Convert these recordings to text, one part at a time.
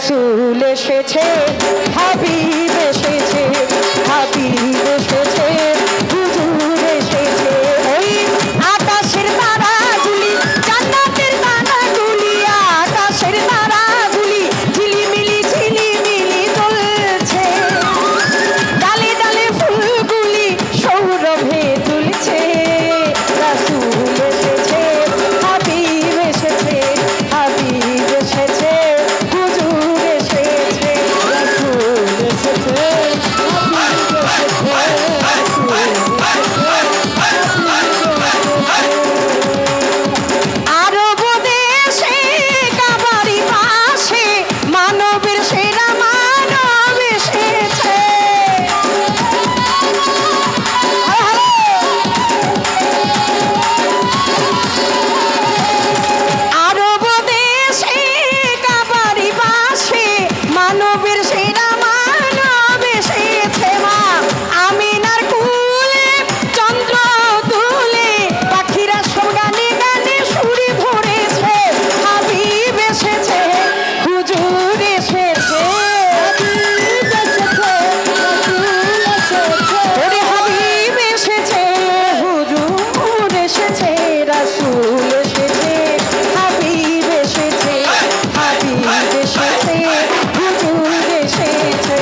রাসূল এসেছে, হাবিব এসেছে, হাবিব এসেছে, হুজুর এসেছে। ওই আকাশের তারাগুলি, জান্নাতের তারাগুলি, আকাশের তারাগুলি ঝিলিমিলি ঝিলিমিলি জ্বলছে। ডালে ডালে ফুলগুলি সৌরভে দুলছে। রাসূল এসেছে, হাবিব এসেছে, হাবিব এসেছে, হুজুর এসেছে। রাসূল এসেছে, হাবিব আরব দেশে কাবারি পাশে মানবের সেরা মানব এসেছে। আরব দেশে কাবারি পাশে মানবের সেরা মানব এসেছে। মা আমিনার কুলে চন্দ্র তুলে পাখিরা সব গানে গানে সুরে ধরেছে। হাবিব এসেছে, হুজুর এসেছে, ওরে হাবিব এসেছে, হুজুর এসেছে। রাসূল এসেছে, হাবিব এসেছে, হাবিব এসেছে, হুজুর এসেছে।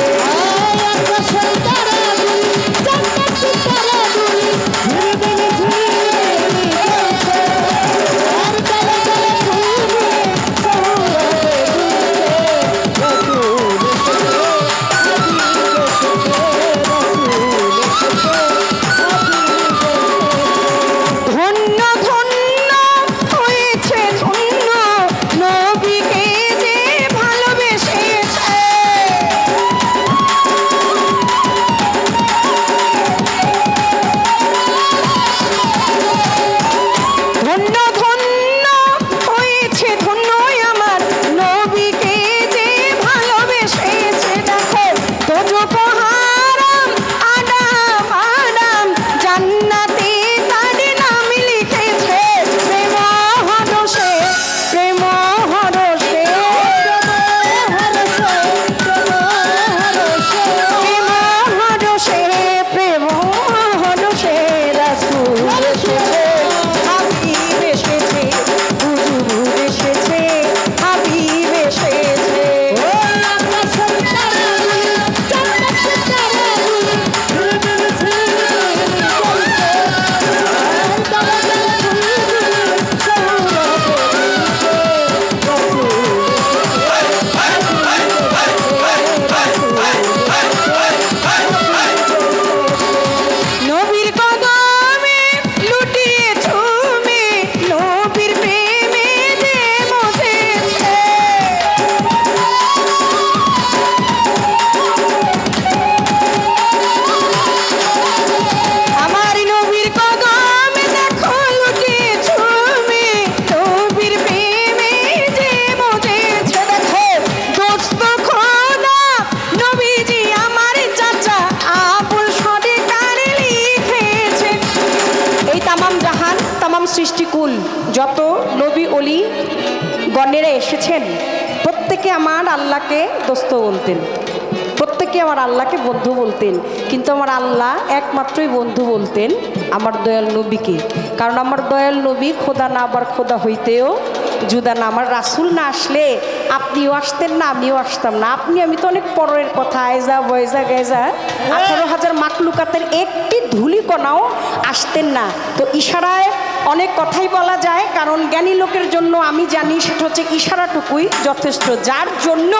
ধন্য ধন্য হয়েছে ধন্য নবীকে যে ভালোবেসেছে। ধন্য ধন্য হয়েছে ধন্য আমার নবীকে যে ভালোবেসেছে। দেখো দোজখ হারাম আদাম আদাম জান্নাতে তার নাম লিখেছে। প্রেম হরষে প্রেম হরষে প্রেম হরষে রাসূল এসেছে, হাবিব এসেছে, হুজুর এসেছে, হাবিব এসেছে। নবীর কদমে লুটিয়ে ঝুমে নবীর প্রেমে যে মজেছে। আমার নবীর কদমে দেখো লুটিয়ে ঝুমে নবীর প্রেমে যে মজেছে। দেখো দোস্ত খোদা নবীজি আমার চাচা আবুল সরকার লিখেছে। এই তামাম জাহান তামাম সৃষ্টিকুল যত নবী অলি গণেরা এসেছেন প্রত্যেকে আমার আল্লাহকে দোস্ত বলতেন, প্রত্যেকে আমার আল্লাহকে বন্ধু বলতেন। কিন্তু আমার আল্লাহ একমাত্রই বন্ধু বলতেন আমার দয়াল নবীকে। কারণ আমার দয়াল নবী খোদা না আবার খোদা হইতেও জুদা না। আমার রাসূল না আসলে আপনিও আসতেন না, আমিও আসতাম না। আপনি আমি তো অনেক পরের কথা, আয়জা বয়জা গেজা 18,000 মাকলুকাতের একটি ধূলিকণাও আসতেন না। তো ইশারায় অনেক কথাই বলা যায়, কারণ জ্ঞানী লোকের জন্য আমি জানি সেটা হচ্ছে ইশারাটুকুই যথেষ্ট। যার জন্য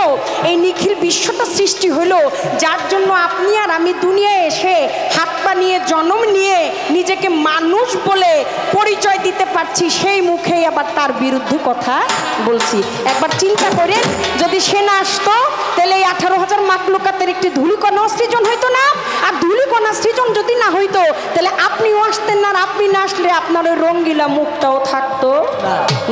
এই নিখিল বিশ্বটা সৃষ্টি হলো, যার জন্য আপনি আর আমি দুনিয়ায় এসে হাত পা নিয়ে জন্ম নিয়ে নিজেকে মানুষ বলে পরিচয় দিতে পারছি, সেই মুখেই আবার তার বিরুদ্ধে কথা বলছি। একবার চিন্তা করেন, যদি সে না আসতো তাহলে এই 18,000 মাকলুকাতের একটি ধূলিকণা সৃজন হইতো না। আর ধূলিকণা সৃজন যদি না হইতো তাহলে আপনিও আসতেন না, আর আপনি না আসলে আপনার ওই রঙ্গিলা মুখটাও থাকতো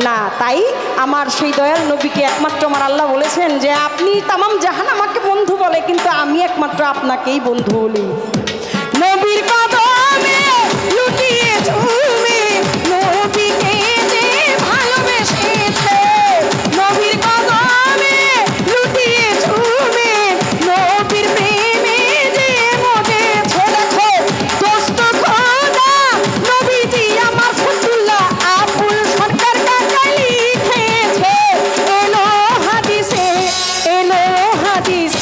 না। তাই আমার সেই দয়াল নবীকে একমাত্র আমার আল্লাহ বলেছেন যে আপনি তামাম জাহান আমাকে বন্ধু বলে, কিন্তু আমি একমাত্র আপনাকেই বন্ধু বলি। নবীর কদমে লুটিয়ে ঝুমে নবীকে যে ভালোবেসেছে, নবীর কদমে লুটিয়ে এলো হাদিস